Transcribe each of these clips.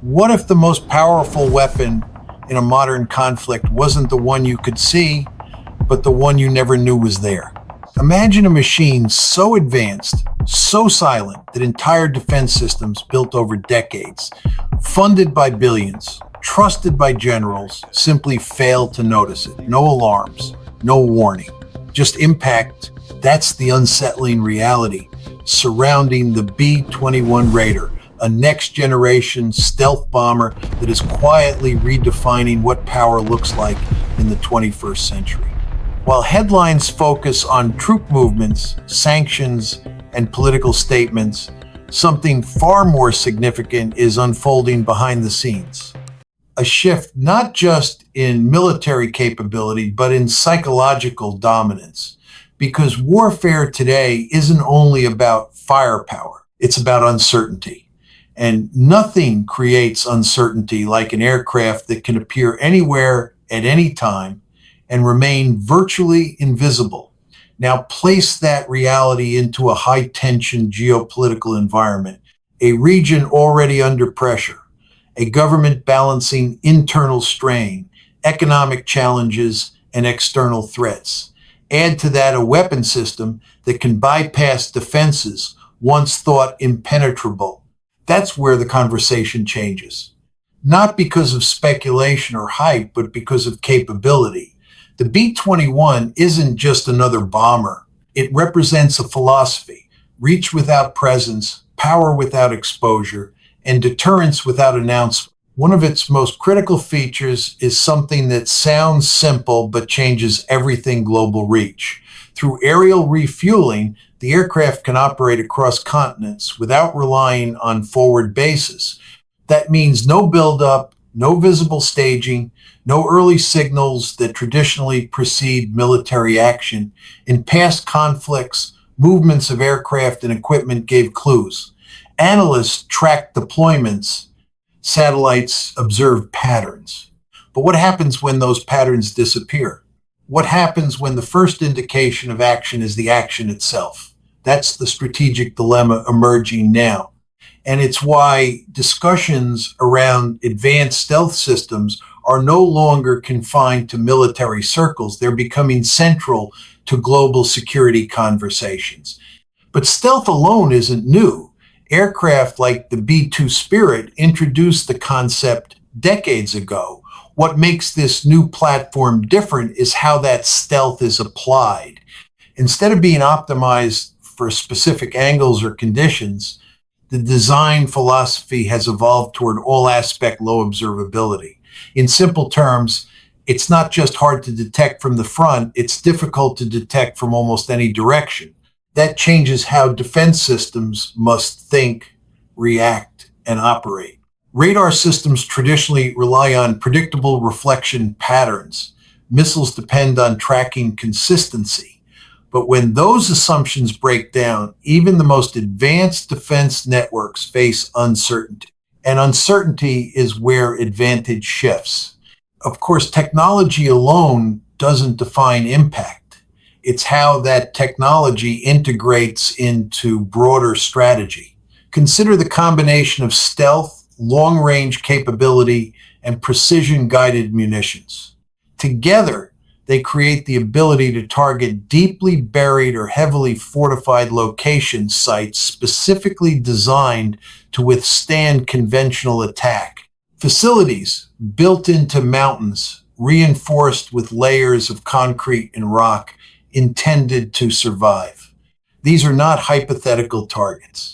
What if the most powerful weapon in a modern conflict wasn't the one you could see, but the one you never knew was there? Imagine a machine so advanced, so silent, that entire defense systems built over decades, funded by billions, trusted by generals, simply fail to notice it. No alarms, no warning, just impact. That's the unsettling reality surrounding the B21 Raider, a next-generation stealth bomber that is quietly redefining what power looks like in the 21st century. While headlines focus on troop movements, sanctions, and political statements, something far more significant is unfolding behind the scenes. A shift not just in military capability, but in psychological dominance. Because warfare today isn't only about firepower, it's about uncertainty. And nothing creates uncertainty like an aircraft that can appear anywhere at any time and remain virtually invisible. Now place that reality into a high-tension geopolitical environment, a region already under pressure, a government balancing internal strain, economic challenges, and external threats. Add to that a weapon system that can bypass defenses once thought impenetrable. That's where the conversation changes. Not because of speculation or hype, but because of capability. The B-21 isn't just another bomber. It represents a philosophy: reach without presence, power without exposure, and deterrence without announcement. One of its most critical features is something that sounds simple but changes everything: global reach. Through aerial refueling, the aircraft can operate across continents without relying on forward bases. That means no buildup, no visible staging, no early signals that traditionally precede military action. In past conflicts, movements of aircraft and equipment gave clues. Analysts tracked deployments. Satellites observed patterns. But what happens when those patterns disappear? What happens when the first indication of action is the action itself? That's the strategic dilemma emerging now. And it's why discussions around advanced stealth systems are no longer confined to military circles. They're becoming central to global security conversations. But stealth alone isn't new. Aircraft like the B-2 Spirit introduced the concept decades ago. What makes this new platform different is how that stealth is applied. Instead of being optimized for specific angles or conditions, the design philosophy has evolved toward all-aspect low observability. In simple terms, it's not just hard to detect from the front, it's difficult to detect from almost any direction. That changes how defense systems must think, react, and operate. Radar systems traditionally rely on predictable reflection patterns. Missiles depend on tracking consistency. But when those assumptions break down, even the most advanced defense networks face uncertainty. And uncertainty is where advantage shifts. Of course, technology alone doesn't define impact. It's how that technology integrates into broader strategy. Consider the combination of stealth, long-range capability, and precision-guided munitions. Together, they create the ability to target deeply buried or heavily fortified location sites specifically designed to withstand conventional attack. Facilities built into mountains, reinforced with layers of concrete and rock, intended to survive. These are not hypothetical targets.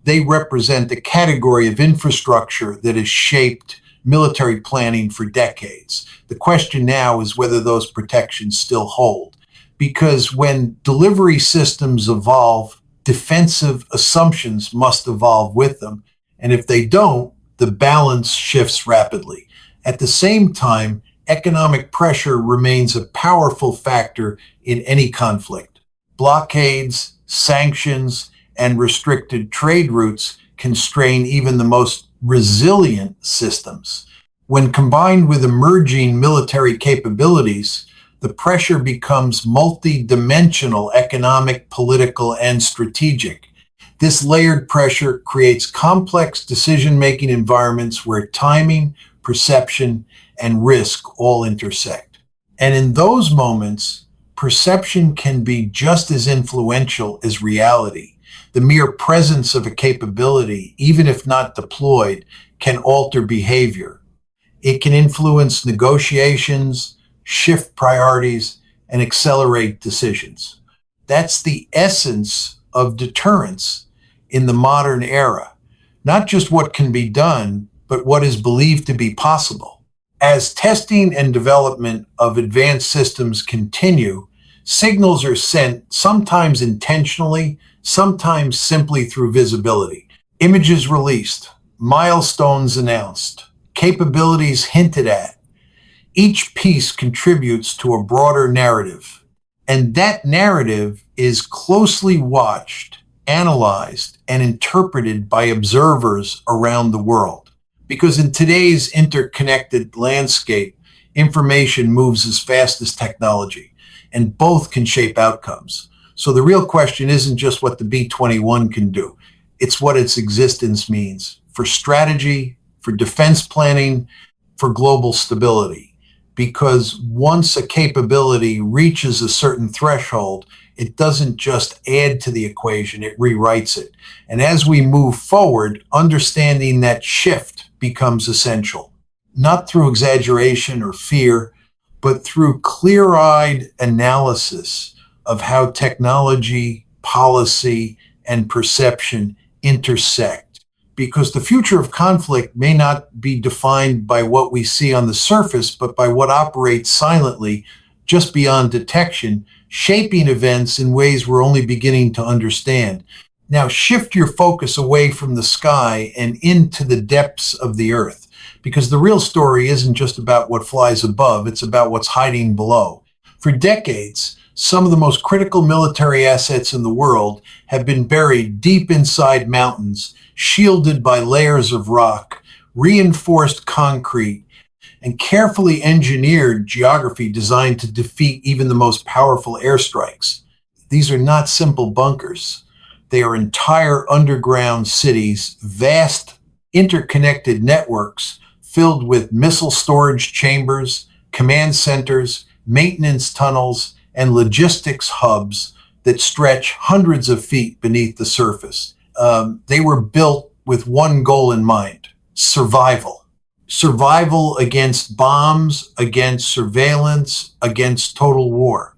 They represent a category of infrastructure that has shaped military planning for decades. The question now is whether those protections still hold. Because when delivery systems evolve, defensive assumptions must evolve with them. And if they don't, the balance shifts rapidly. At the same time, economic pressure remains a powerful factor in any conflict. Blockades, sanctions, and restricted trade routes can strain even the most resilient systems. When combined with emerging military capabilities, the pressure becomes multi-dimensional: economic, political, and strategic. This layered pressure creates complex decision-making environments where timing, perception, and risk all intersect. And in those moments, perception can be just as influential as reality. The mere presence of a capability, even if not deployed, can alter behavior. It can influence negotiations, shift priorities, and accelerate decisions. That's the essence of deterrence in the modern era. Not just what can be done, but what is believed to be possible. As testing and development of advanced systems continue, signals are sent, sometimes intentionally, sometimes simply through visibility. Images released, milestones announced, capabilities hinted at. Each piece contributes to a broader narrative. And that narrative is closely watched, analyzed, and interpreted by observers around the world. Because in today's interconnected landscape, information moves as fast as technology, and both can shape outcomes. So the real question isn't just what the B21 can do, it's what its existence means for strategy, for defense planning, for global stability. Because once a capability reaches a certain threshold, it doesn't just add to the equation, it rewrites it. And as we move forward, understanding that shift becomes essential, not through exaggeration or fear, but through clear-eyed analysis of how technology, policy, and perception intersect. Because the future of conflict may not be defined by what we see on the surface, but by what operates silently just beyond detection, shaping events in ways we're only beginning to understand. Now shift your focus away from the sky and into the depths of the earth, because the real story isn't just about what flies above, it's about what's hiding below. For decades, some of the most critical military assets in the world have been buried deep inside mountains, shielded by layers of rock, reinforced concrete, and carefully engineered geography designed to defeat even the most powerful airstrikes. These are not simple bunkers. They are entire underground cities, vast interconnected networks filled with missile storage chambers, command centers, maintenance tunnels, and logistics hubs that stretch hundreds of feet beneath the surface. They were built with one goal in mind: survival. Survival against bombs, against surveillance, against total war.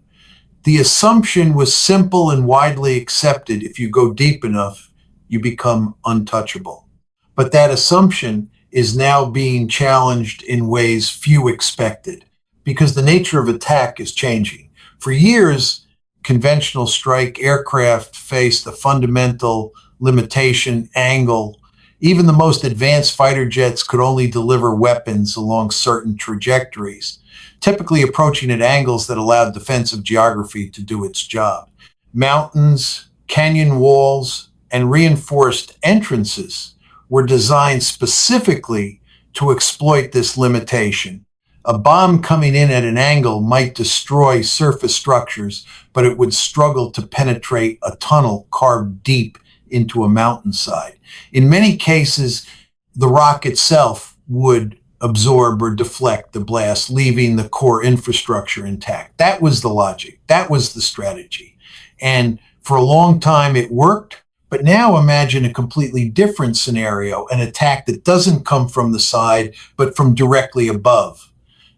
The assumption was simple and widely accepted: if you go deep enough, you become untouchable. But that assumption is now being challenged in ways few expected, because the nature of attack is changing. For years, conventional strike aircraft faced a fundamental limitation: angle. Even the most advanced fighter jets could only deliver weapons along certain trajectories, typically approaching at angles that allowed defensive geography to do its job. Mountains, canyon walls, and reinforced entrances were designed specifically to exploit this limitation. A bomb coming in at an angle might destroy surface structures, but it would struggle to penetrate a tunnel carved deep into a mountainside. In many cases, the rock itself would absorb or deflect the blast, leaving the core infrastructure intact. That was the logic. That was the strategy. And for a long time, it worked. But now imagine a completely different scenario: an attack that doesn't come from the side, but from directly above.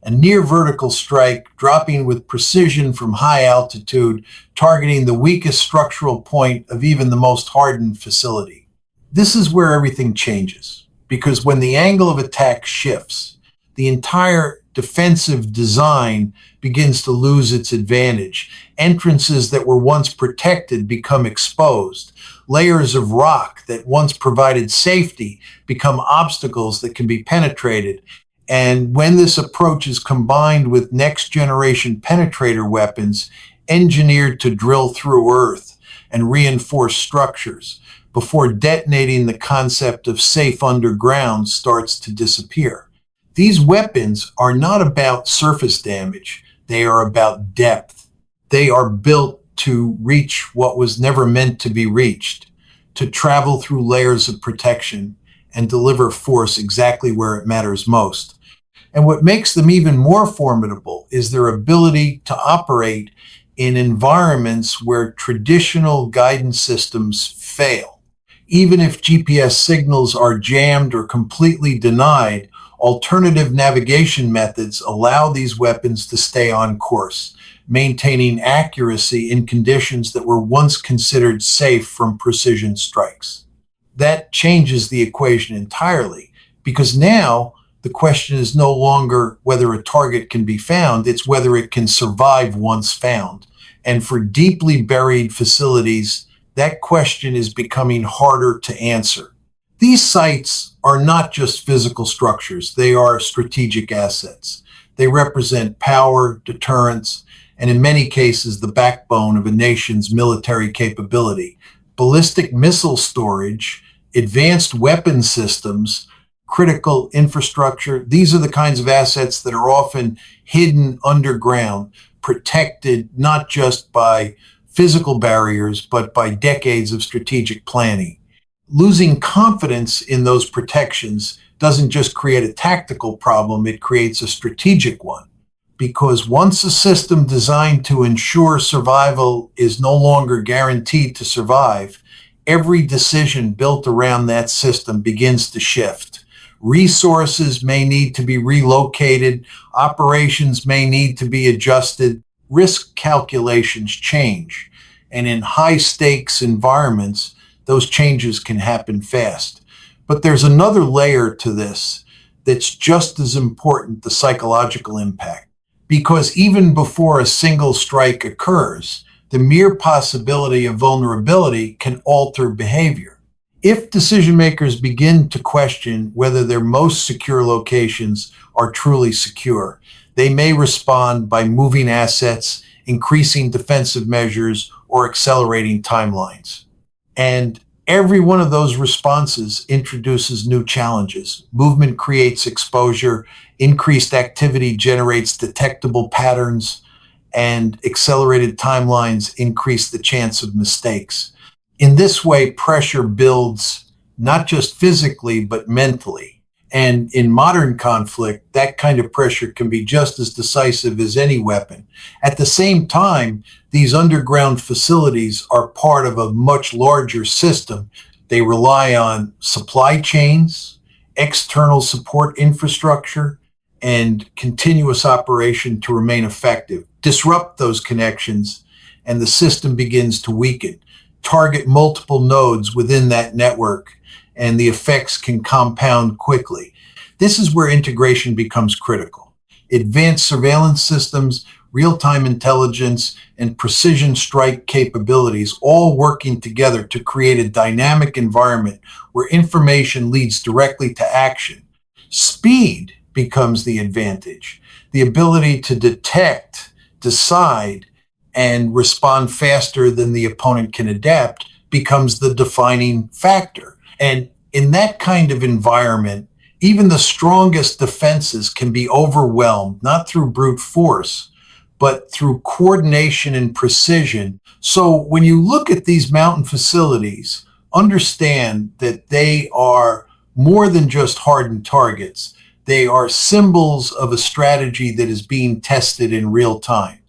A near vertical strike, dropping with precision from high altitude, targeting the weakest structural point of even the most hardened facility. This is where everything changes, because when the angle of attack shifts, the entire defensive design begins to lose its advantage. Entrances that were once protected become exposed. Layers of rock that once provided safety become obstacles that can be penetrated. And when this approach is combined with next-generation penetrator weapons engineered to drill through earth and reinforce structures before detonating, the concept of safe underground starts to disappear. These weapons are not about surface damage. They are about depth. They are built to reach what was never meant to be reached. to travel through layers of protection and deliver force exactly where it matters most. And what makes them even more formidable is their ability to operate in environments where traditional guidance systems fail. Even if GPS signals are jammed or completely denied, alternative navigation methods allow these weapons to stay on course, maintaining accuracy in conditions that were once considered safe from precision strikes. That changes the equation entirely because now the question is no longer whether a target can be found, it's whether it can survive once found. And for deeply buried facilities, that question is becoming harder to answer. These sites are not just physical structures, they are strategic assets. They represent power, deterrence, and in many cases, the backbone of a nation's military capability. Ballistic missile storage, advanced weapon systems, critical infrastructure. These are the kinds of assets that are often hidden underground, protected not just by physical barriers, but by decades of strategic planning. Losing confidence in those protections doesn't just create a tactical problem, it creates a strategic one. Because once a system designed to ensure survival is no longer guaranteed to survive, every decision built around that system begins to shift. Resources may need to be relocated, operations may need to be adjusted, risk calculations change. And in high stakes environments, those changes can happen fast. But there's another layer to this that's just as important, the psychological impact. Because even before a single strike occurs, the mere possibility of vulnerability can alter behavior. If decision makers begin to question whether their most secure locations are truly secure, they may respond by moving assets, increasing defensive measures, or accelerating timelines. And every one of those responses introduces new challenges. Movement creates exposure, increased activity generates detectable patterns, and accelerated timelines increase the chance of mistakes. In this way, pressure builds not just physically, but mentally. And in modern conflict, that kind of pressure can be just as decisive as any weapon. At the same time, these underground facilities are part of a much larger system. They rely on supply chains, external support infrastructure, and continuous operation to remain effective. Disrupt those connections, and the system begins to weaken. Target multiple nodes within that network, and the effects can compound quickly. This is where integration becomes critical. Advanced surveillance systems, real-time intelligence, and precision strike capabilities all working together to create a dynamic environment where information leads directly to action. Speed becomes the advantage. The ability to detect, decide, and respond faster than the opponent can adapt becomes the defining factor. And in that kind of environment, even the strongest defenses can be overwhelmed, not through brute force, but through coordination and precision. So when you look at these mountain facilities, understand that they are more than just hardened targets. They are symbols of a strategy that is being tested in real time,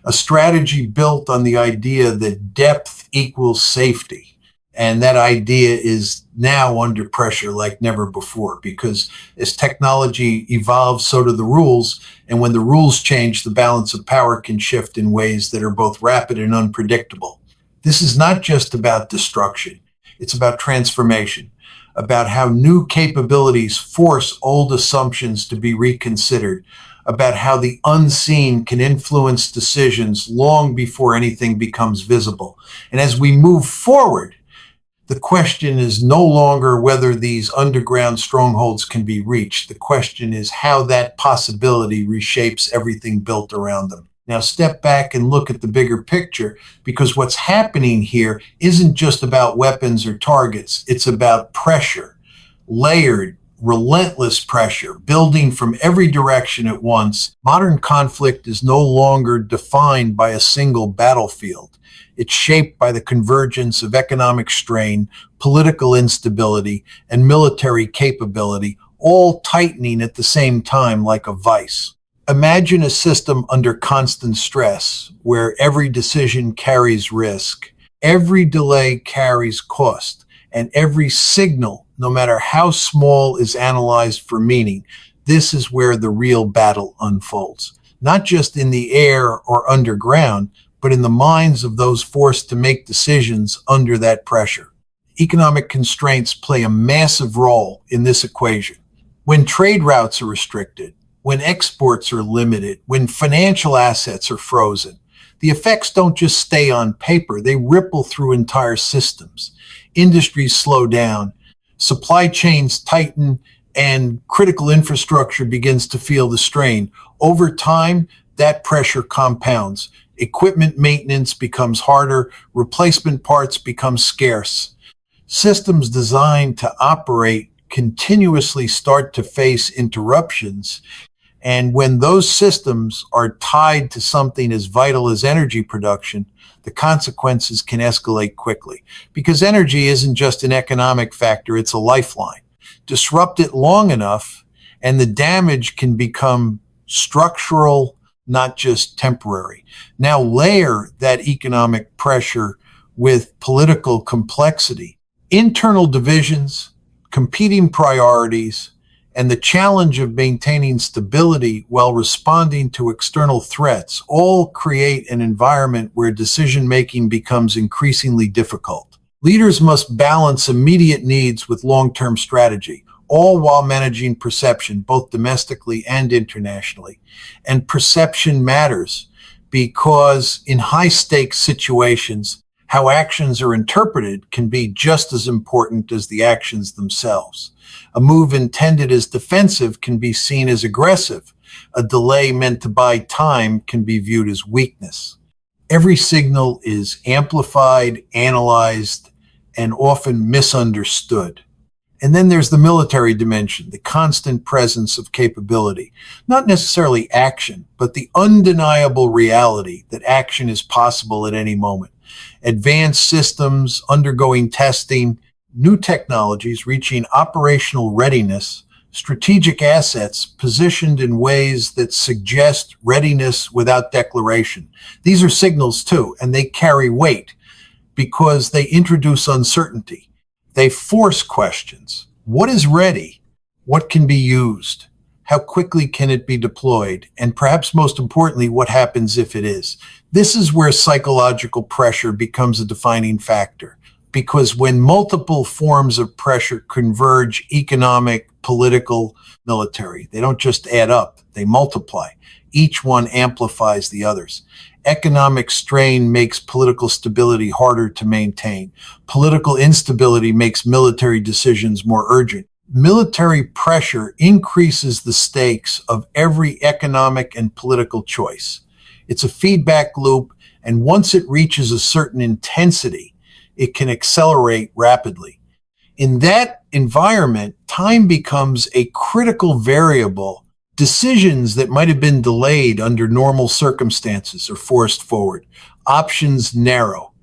a strategy built on the idea that depth equals safety. And that idea is now under pressure like never before, because as technology evolves, so do the rules. And when the rules change, the balance of power can shift in ways that are both rapid and unpredictable. This is not just about destruction. It's about transformation, about how new capabilities force old assumptions to be reconsidered, about how the unseen can influence decisions long before anything becomes visible. And as we move forward, the question is no longer whether these underground strongholds can be reached. The question is how that possibility reshapes everything built around them. Now step back and look at the bigger picture, because what's happening here isn't just about weapons or targets. It's about pressure, layered, relentless pressure, building from every direction at once. Modern conflict is no longer defined by a single battlefield. It's shaped by the convergence of economic strain, political instability, and military capability, all tightening at the same time like a vice. Imagine a system under constant stress, where every decision carries risk, every delay carries cost, and every signal, no matter how small, is analyzed for meaning. This is where the real battle unfolds, not just in the air or underground, but in the minds of those forced to make decisions under that pressure. Economic constraints play a massive role in this equation. When trade routes are restricted, when exports are limited, when financial assets are frozen, the effects don't just stay on paper, they ripple through entire systems. Industries slow down, supply chains tighten, and critical infrastructure begins to feel the strain. Over time, that pressure compounds. Equipment maintenance becomes harder, replacement parts become scarce. Systems designed to operate continuously start to face interruptions. And when those systems are tied to something as vital as energy production, the consequences can escalate quickly. Because energy isn't just an economic factor, it's a lifeline. Disrupt it long enough, and the damage can become structural, not just temporary. Now layer that economic pressure with political complexity, internal divisions, competing priorities, and the challenge of maintaining stability while responding to external threats all create an environment where decision-making becomes increasingly difficult. Leaders must balance immediate needs with long-term strategy, all while managing perception, both domestically and internationally. And perception matters because in high-stakes situations, how actions are interpreted can be just as important as the actions themselves. A move intended as defensive can be seen as aggressive. A delay meant to buy time can be viewed as weakness. Every signal is amplified, analyzed, and often misunderstood. And then there's the military dimension, the constant presence of capability. Not necessarily action, but the undeniable reality that action is possible at any moment. Advanced systems undergoing testing, new technologies reaching operational readiness, strategic assets positioned in ways that suggest readiness without declaration. These are signals too, and they carry weight because they introduce uncertainty. They force questions. What is ready? What can be used? How quickly can it be deployed? And perhaps most importantly, what happens if it is? This is where psychological pressure becomes a defining factor. Because when multiple forms of pressure converge, economic, political, military, they don't just add up, they multiply. Each one amplifies the others. Economic strain makes political stability harder to maintain. Political instability makes military decisions more urgent. Military pressure increases the stakes of every economic and political choice. It's a feedback loop, and once it reaches a certain intensity, it can accelerate rapidly. In that environment, time becomes a critical variable. Decisions that might have been delayed under normal circumstances are forced forward. Options narrow.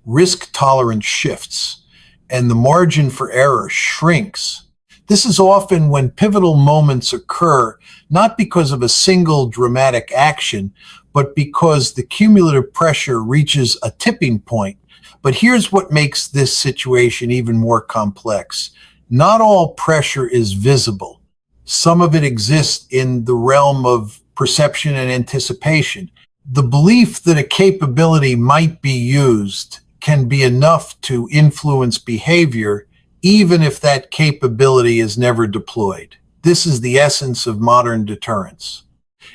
Risk tolerance shifts, and the margin for error shrinks. This is often when pivotal moments occur, not because of a single dramatic action, but because the cumulative pressure reaches a tipping point. But here's what makes this situation even more complex. Not all pressure is visible. Some of it exists in the realm of perception and anticipation. The belief that a capability might be used can be enough to influence behavior, even if that capability is never deployed. This is the essence of modern deterrence.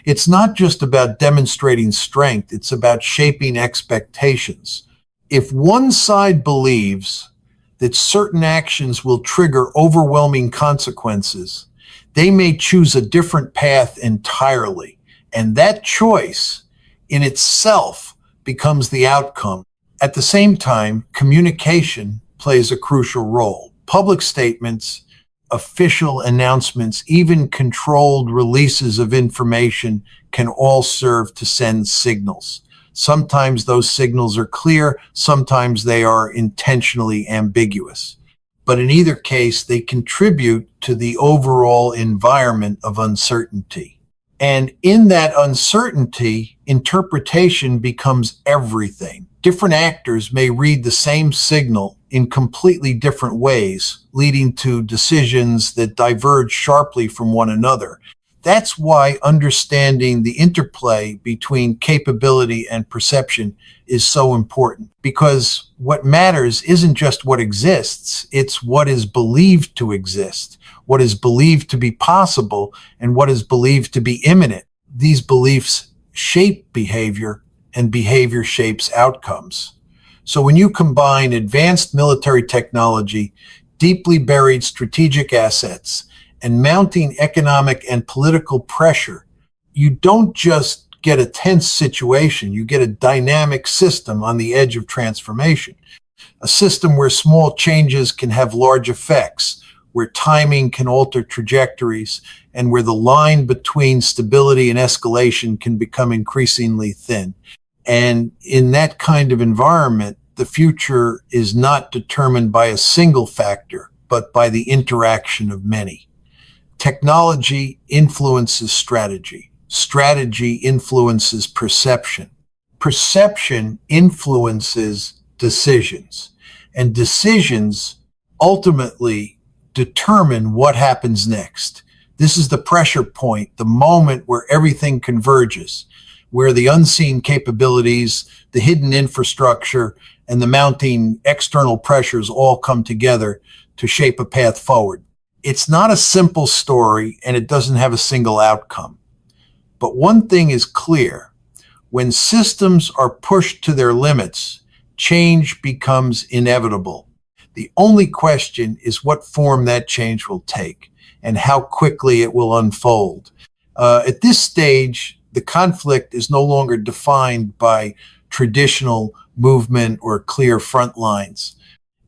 It's not just about demonstrating strength, it's about shaping expectations. If one side believes that certain actions will trigger overwhelming consequences, they may choose a different path entirely. And that choice in itself becomes the outcome. At the same time, communication plays a crucial role. Public statements, official announcements, even controlled releases of information can all serve to send signals. Sometimes those signals are clear, sometimes they are intentionally ambiguous. But in either case, they contribute to the overall environment of uncertainty. And in that uncertainty, interpretation becomes everything. Different actors may read the same signal in completely different ways, leading to decisions that diverge sharply from one another. That's why understanding the interplay between capability and perception is so important, because what matters isn't just what exists, it's what is believed to exist, what is believed to be possible, and what is believed to be imminent. These beliefs shape behavior, and behavior shapes outcomes. So when you combine advanced military technology, deeply buried strategic assets, and mounting economic and political pressure, you don't just get a tense situation, you get a dynamic system on the edge of transformation. A system where small changes can have large effects, where timing can alter trajectories, and where the line between stability and escalation can become increasingly thin. And in that kind of environment, the future is not determined by a single factor, but by the interaction of many. Technology influences strategy. Strategy influences perception. Perception influences decisions. And decisions ultimately determine what happens next. This is the pressure point, the moment where everything converges, where the unseen capabilities, the hidden infrastructure, and the mounting external pressures all come together to shape a path forward. It's not a simple story, and it doesn't have a single outcome. But one thing is clear. When systems are pushed to their limits, change becomes inevitable. The only question is what form that change will take and how quickly it will unfold. At this stage, the conflict is no longer defined by traditional movement or clear front lines.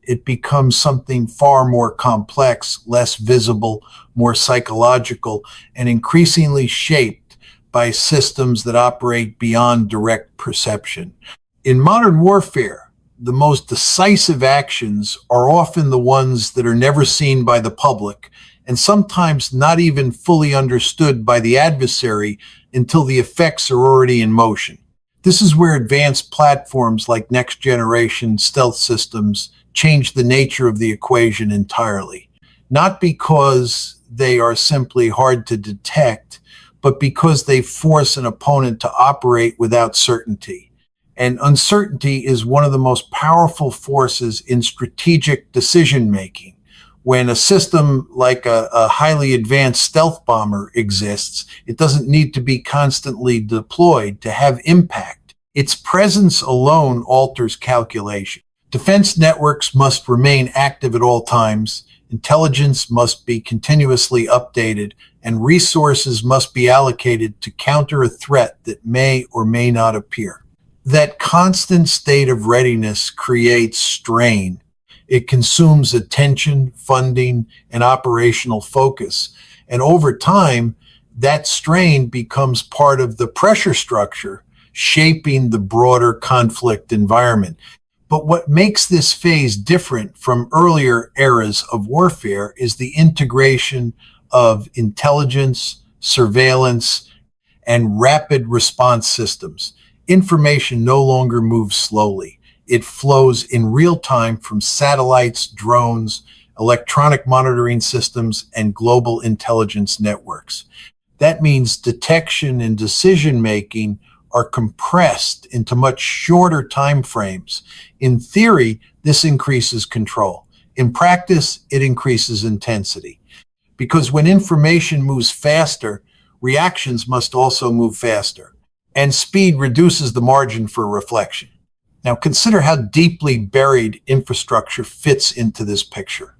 It becomes something far more complex, less visible, more psychological, and increasingly shaped by systems that operate beyond direct perception. In modern warfare, the most decisive actions are often the ones that are never seen by the public, and sometimes not even fully understood by the adversary until the effects are already in motion. This is where advanced platforms like next-generation stealth systems change the nature of the equation entirely. Not because they are simply hard to detect, but because they force an opponent to operate without certainty. And uncertainty is one of the most powerful forces in strategic decision-making. When a system like a highly advanced stealth bomber exists, it doesn't need to be constantly deployed to have impact. Its presence alone alters calculation. Defense networks must remain active at all times, intelligence must be continuously updated, and resources must be allocated to counter a threat that may or may not appear. That constant state of readiness creates strain. It consumes attention, funding, and operational focus. And over time, that strain becomes part of the pressure structure, shaping the broader conflict environment. But what makes this phase different from earlier eras of warfare is the integration of intelligence, surveillance, and rapid response systems. Information no longer moves slowly. It flows in real time from satellites, drones, electronic monitoring systems, and global intelligence networks. That means detection and decision-making are compressed into much shorter time frames. In theory, this increases control. In practice, it increases intensity. Because when information moves faster, reactions must also move faster. And speed reduces the margin for reflection. Now consider how deeply buried infrastructure fits into this picture.